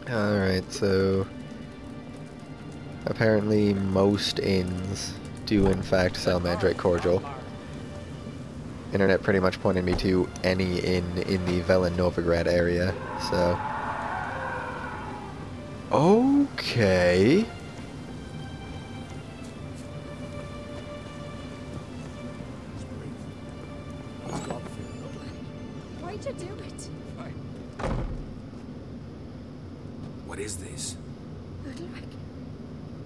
Alright, so apparently most inns do in fact sell Mandrake Cordial. Internet pretty much pointed me to any inn in the Velen Novigrad area, so... Okay... Why'd you do it? What is this? Ulrich.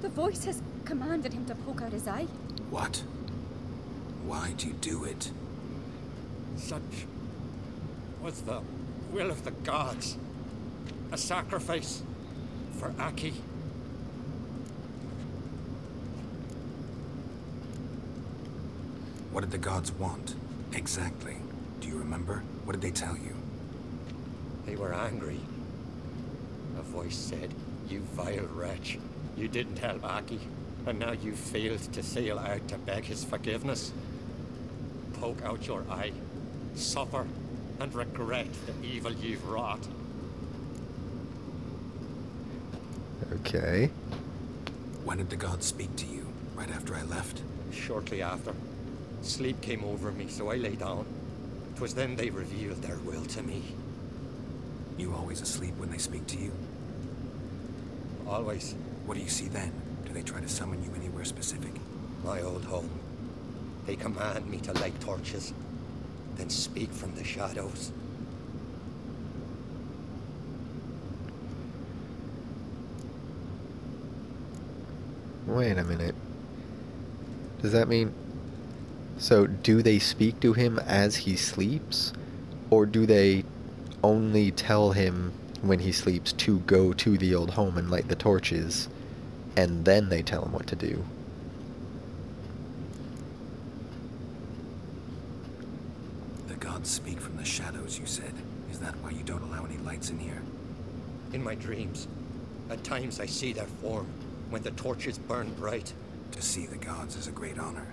The voice has commanded him to poke out his eye. What? Why'd you do it? Such was the will of the gods. A sacrifice for Aki. What did the gods want? Exactly. Do you remember? What did they tell you? They were angry. A voice said, "You vile wretch. You didn't help Aki, and now you failed to sail out to beg his forgiveness. Poke out your eye, suffer, and regret the evil you've wrought." Okay. When did the gods speak to you? Right after I left? Shortly after, sleep came over me, so I lay down. 'Twas then they revealed their will to me. You always asleep when they speak to you? Always. What do you see then? Do they try to summon you anywhere specific? My old home. They command me to light torches, then speak from the shadows. Wait a minute. Does that mean... So, do they speak to him as he sleeps? Or do they only tell him when he sleeps to go to the old home and light the torches, and then they tell him what to do? The gods speak from the shadows, you said. Is that why you don't allow any lights in here? In my dreams, at times I see their form, when the torches burn bright. To see the gods is a great honor.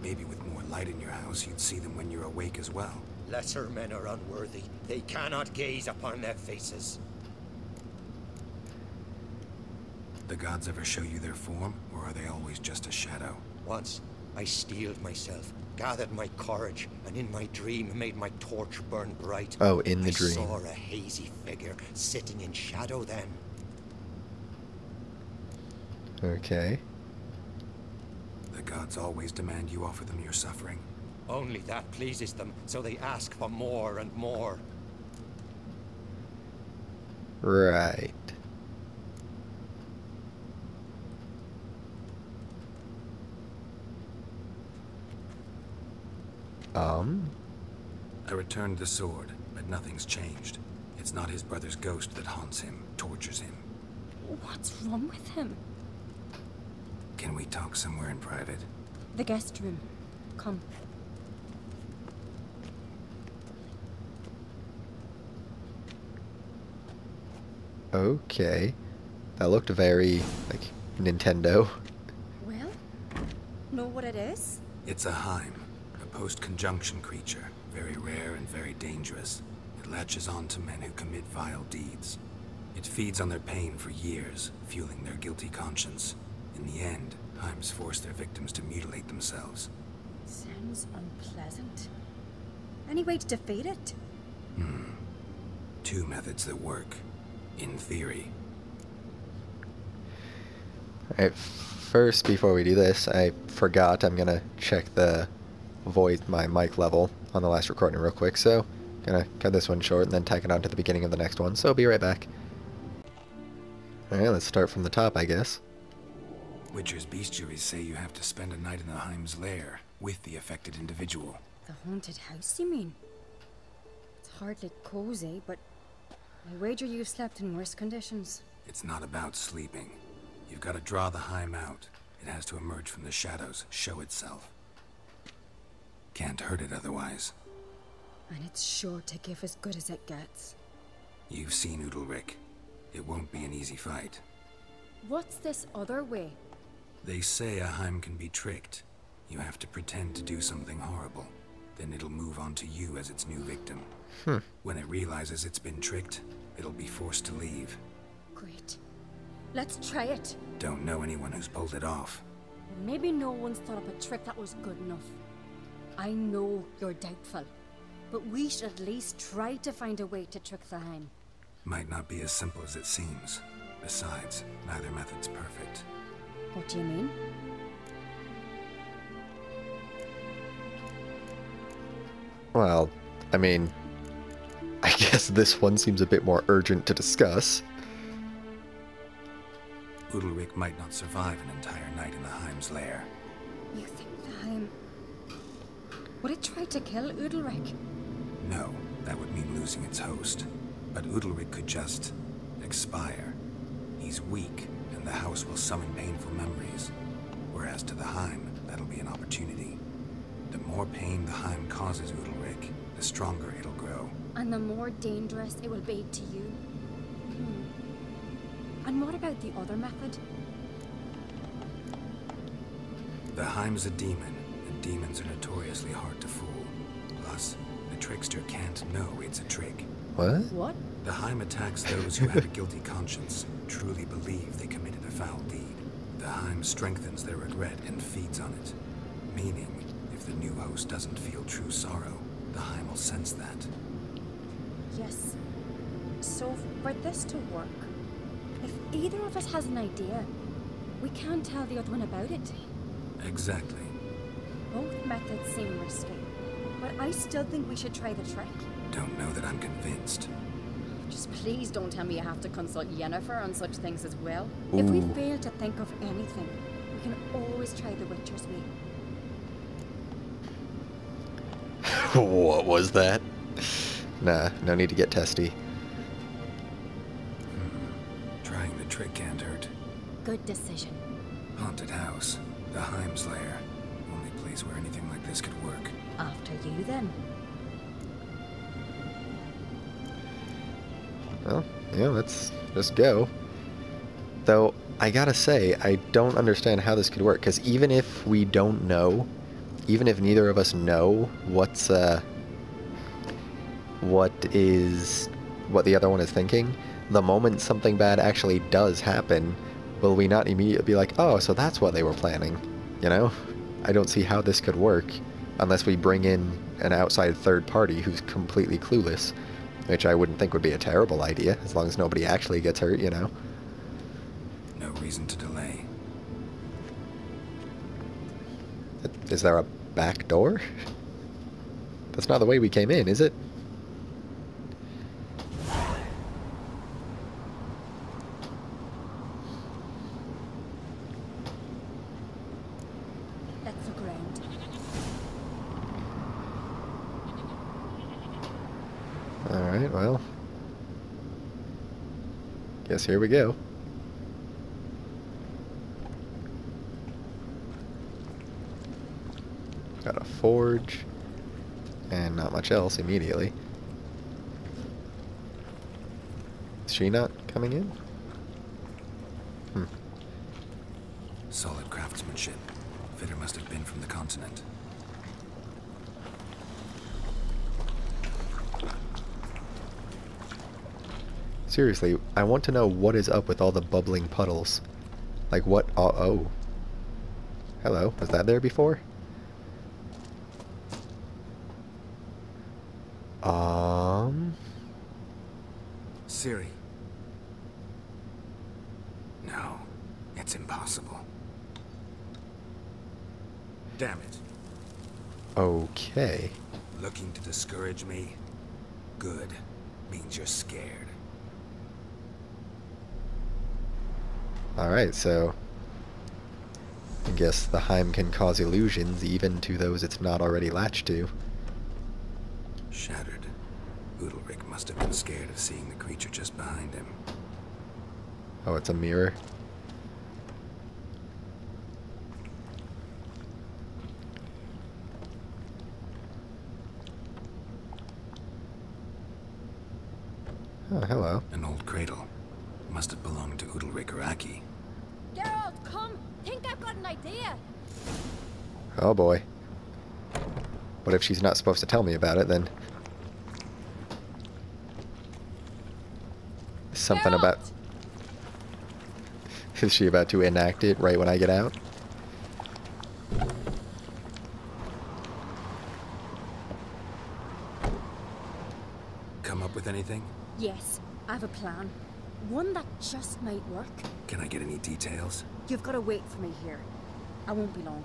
Maybe with more light in your house, you'd see them when you're awake as well. Lesser men are unworthy. They cannot gaze upon their faces. The gods ever show you their form, or are they always just a shadow? Once, I steeled myself, gathered my courage, and in my dream made my torch burn bright. Oh, in the dream. I saw a hazy figure sitting in shadow then. Okay. The gods always demand you offer them your suffering. Only that pleases them, so they ask for more and more. Right. I returned the sword, but nothing's changed. It's not his brother's ghost that haunts him, tortures him. What's wrong with him? Can we talk somewhere in private? The guest room. Come. Okay. That looked very, like, Nintendo. Well, know what it is? It's a Heim, a post-conjunction creature, very rare and very dangerous. It latches on to men who commit vile deeds. It feeds on their pain for years, fueling their guilty conscience. In the end, Heims force their victims to mutilate themselves. Sounds unpleasant. Any way to defeat it? Two methods that work. In theory. Alright, first, before we do this, I forgot I'm gonna check my mic level on the last recording real quick, so gonna cut this one short and then tack it on to the beginning of the next one, so be right back. Alright, let's start from the top, I guess. Witcher's bestiaries say you have to spend a night in the Heim's lair with the affected individual. The haunted house, you mean? It's hardly cozy, but I wager you've slept in worse conditions. It's not about sleeping. You've got to draw the Heim out. It has to emerge from the shadows, show itself. Can't hurt it otherwise. And it's sure to give as good as it gets. You've seen Udalric. It won't be an easy fight. What's this other way? They say a Heim can be tricked. You have to pretend to do something horrible. Then it'll move on to you as its new victim. When it realizes it's been tricked, it'll be forced to leave. Great. Let's try it. Don't know anyone who's pulled it off. Maybe no one's thought up a trick that was good enough. I know you're doubtful, but we should at least try to find a way to trick the Heim. Might not be as simple as it seems. Besides, neither method's perfect. What do you mean? Well, I mean, I guess this one seems a bit more urgent to discuss. Udalric might not survive an entire night in the Heim's lair. You think the Heim... Would it try to kill Udalric? No, that would mean losing its host. But Udalric could just... expire. He's weak, and the house will summon painful memories. Whereas to the Heim, that'll be an opportunity. The more pain the Heim causes Udalric, the stronger it'll grow. And the more dangerous it will be to you. And what about the other method? The Heim's a demon, and demons are notoriously hard to fool. Plus, the trickster can't know it's a trick. What? What? The Heim attacks those who have a guilty conscience, truly believe they committed a foul deed. The Heim strengthens their regret and feeds on it. Meaning, if the new host doesn't feel true sorrow, the Heim will sense that. Yes. So, for this to work, if either of us has an idea, we can't tell the other one about it. Exactly. Both methods seem risky, but I still think we should try the trick. Don't know that I'm convinced. Just please don't tell me you have to consult Yennefer on such things as well. If we Ooh. fail to think of anything, we can always try the Witcher's way. What was that? Nah, no need to get testy. Trying the trick can't hurt. Good decision. Haunted house. The Heim's lair. Only place where anything like this could work. After you, then. Well, yeah, let's just go. Though, I gotta say, I don't understand how this could work, because even if we don't know, even if neither of us know what the other one is thinking, the moment something bad actually does happen, will we not immediately be like, oh, so that's what they were planning, you know? I don't see how this could work unless we bring in an outside third party who's completely clueless, which I wouldn't think would be a terrible idea, as long as nobody actually gets hurt, you know? No reason to delay. Is there a back door? That's not the way we came in, is it? Let's look around. Alright, well. Guess here we go. Got a forge. And not much else immediately. Is she not coming in? Solid craftsmanship. Fitter must have been from the continent. Seriously, I want to know what is up with all the bubbling puddles. Like what? Oh. Hello, was that there before? Ciri. No, it's impossible. Damn it. Okay. Looking to discourage me? Good. Means you're scared. Alright, so I guess the Heim can cause illusions even to those it's not already latched to. Shattered. Udalric must have been scared of seeing the creature just behind him. Oh, it's a mirror. Oh, hello. An old cradle. Must have belonged to Udalric or Aki. Geralt, come! Think I've got an idea! Oh boy. What if she's not supposed to tell me about it, then? Something Geralt! about... Is she about to enact it right when I get out? Come up with anything? Yes, I have a plan. One that just might work. Can I get any details? You've got to wait for me here. I won't be long.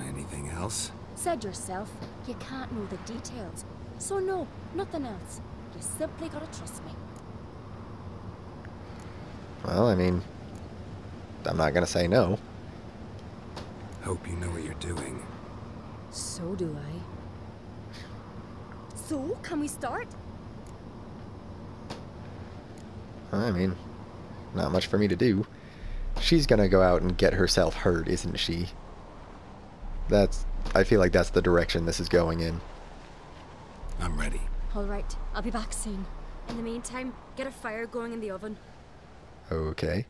Anything else? Said yourself, you can't know the details. So no, nothing else. You simply gotta trust me. Well, I mean, I'm not gonna say no. Hope you know what you're doing. So do I. So, can we start? I mean, not much for me to do. She's gonna go out and get herself hurt, isn't she? I feel like that's the direction this is going in. I'm ready. Alright, I'll be back soon. In the meantime, get a fire going in the oven. Okay.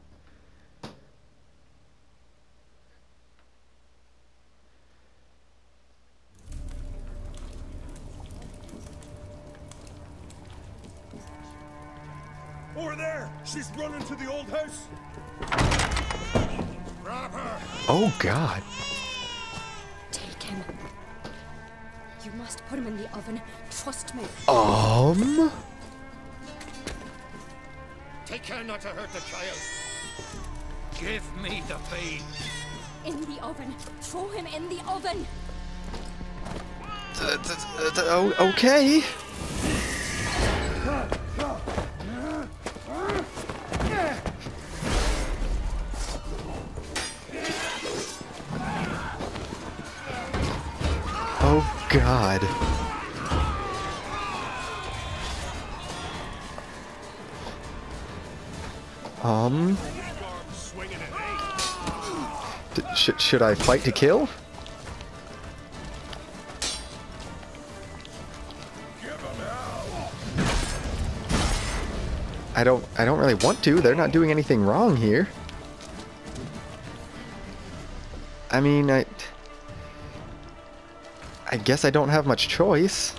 Over there! She's running to the old house! Grab her! Oh, God. Take him. You must put him in the oven. Trust me. Take care not to hurt the child. Give me the babe. In the oven. Throw him in the oven. Okay. Oh, God. Should I fight to kill? I don't really want to. They're not doing anything wrong here. I mean, I guess I don't have much choice.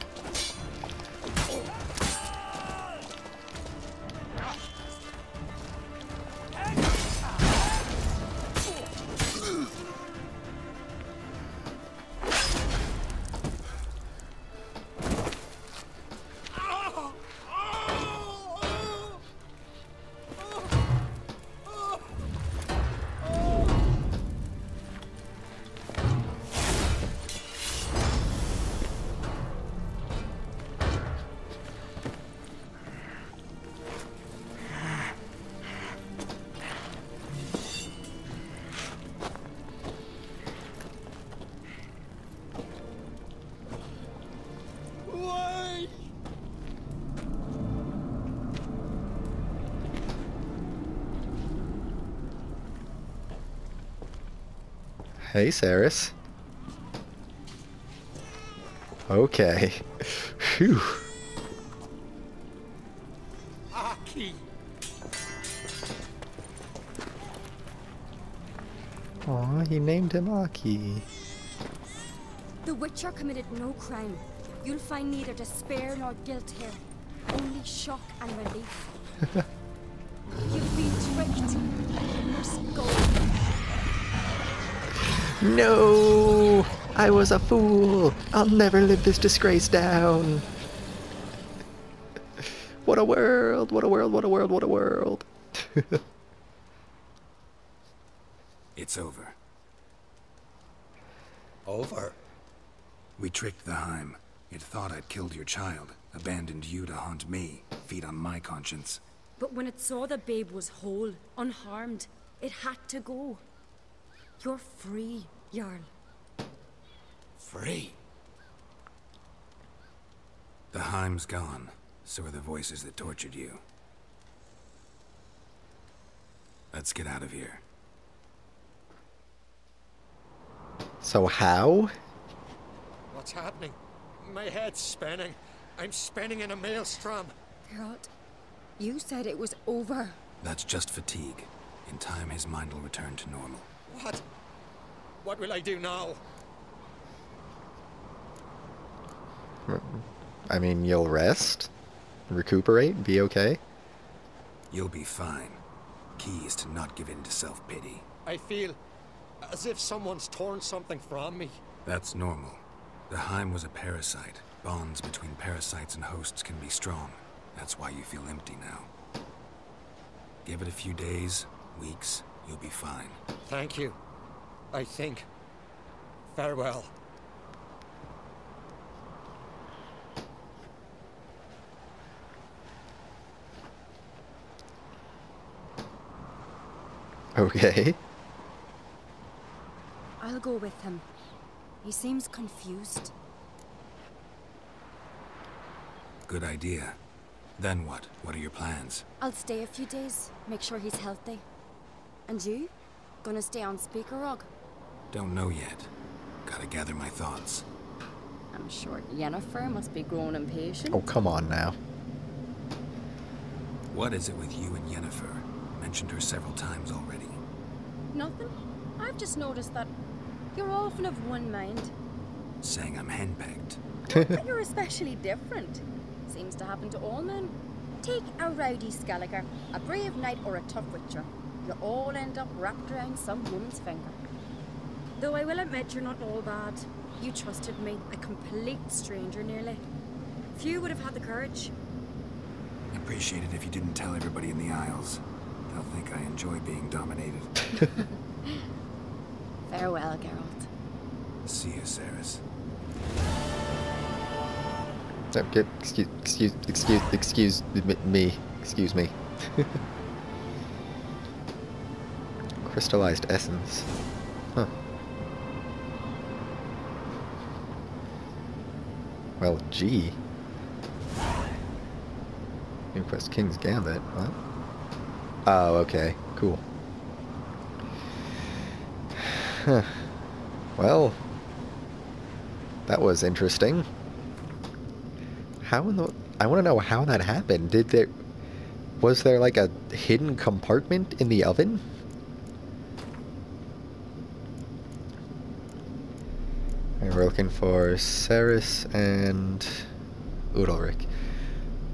Hey, Saris. Okay. Phew. Aki. Aw, he named him Aki. The Witcher committed no crime. You'll find neither despair nor guilt here. Only shock and relief. You've been tricked. You must go. No! I was a fool! I'll never live this disgrace down! What a world! What a world! What a world! What a world! It's over. Over? We tricked the Heim. It thought I'd killed your child, abandoned you to haunt me, feed on my conscience. But when it saw the babe was whole, unharmed, it had to go. You're free, Jarl. Free? The Heim's gone, so are the voices that tortured you. Let's get out of here. So how? What's happening? My head's spinning. I'm spinning in a maelstrom. Geralt, you said it was over. That's just fatigue. In time, his mind will return to normal. What? What will I do now? I mean, you'll rest, recuperate, be okay. You'll be fine. key is to not give in to self-pity. I feel as if someone's torn something from me. That's normal. The Heim was a parasite. Bonds between parasites and hosts can be strong. That's why you feel empty now. Give it a few days, weeks, you'll be fine. Thank you. I think. Farewell. Okay. I'll go with him. He seems confused. Good idea. Then what? What are your plans? I'll stay a few days, make sure he's healthy. And you? Gonna stay on Speaker Rog? Don't know yet. Gotta gather my thoughts. I'm sure Yennefer must be growing impatient. Oh, come on now. What is it with you and Yennefer? Mentioned her several times already. Nothing. I've just noticed that you're often of one mind. Saying I'm henpecked. But you're especially different. Seems to happen to all men. Take a rowdy Skelliger, a brave knight, or a tough witcher. You all end up wrapped around some woman's finger. Though I will admit you're not all bad. You trusted me, a complete stranger nearly. Few would have had the courage. Appreciate it if you didn't tell everybody in the Isles. They'll think I enjoy being dominated. Farewell, Geralt. See you, Ceres. Okay, excuse me. Excuse me. Crystallized essence. Huh. Well, gee. Inquest King's Gambit. What? Oh, okay. Cool. Huh. Well, that was interesting. How in the... I want to know how that happened. Was there like a hidden compartment in the oven? And we're looking for Ceres and Udalric.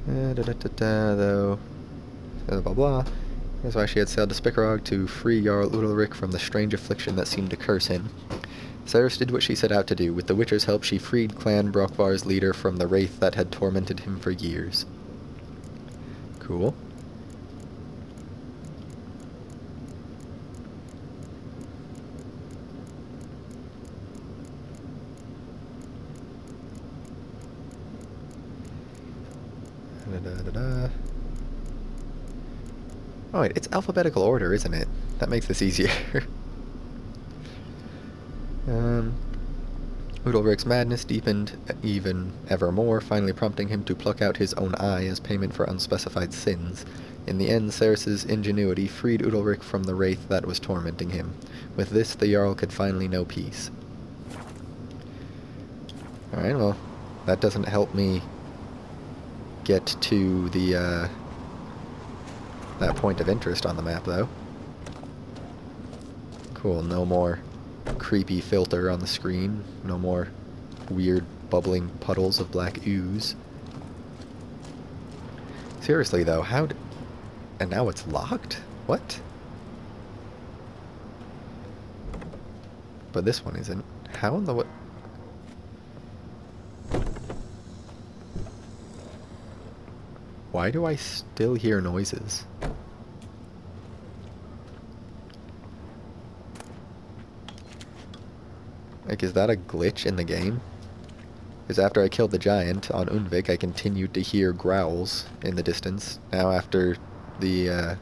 Though, blah blah blah. That's why she had sailed to Spikarog to free Jarl Udalric from the strange affliction that seemed to curse him. Ceres did what she set out to do. With the Witcher's help, she freed Clan Brokvar's leader from the wraith that had tormented him for years. Cool. Oh wait, it's alphabetical order, isn't it? That makes this easier. Udalric's madness deepened even evermore, finally prompting him to pluck out his own eye as payment for unspecified sins. In the end, Ceres's ingenuity freed Udalric from the wraith that was tormenting him. With this, the Jarl could finally know peace. Alright, well, that doesn't help me get to the, that point of interest on the map, though. Cool, no more creepy filter on the screen. No more weird bubbling puddles of black ooze. Seriously, though, how d... And now it's locked? What? But this one isn't. How in the what? Why do I still hear noises? Like, is that a glitch in the game? Because after I killed the giant on Unvik, I continued to hear growls in the distance. Now after the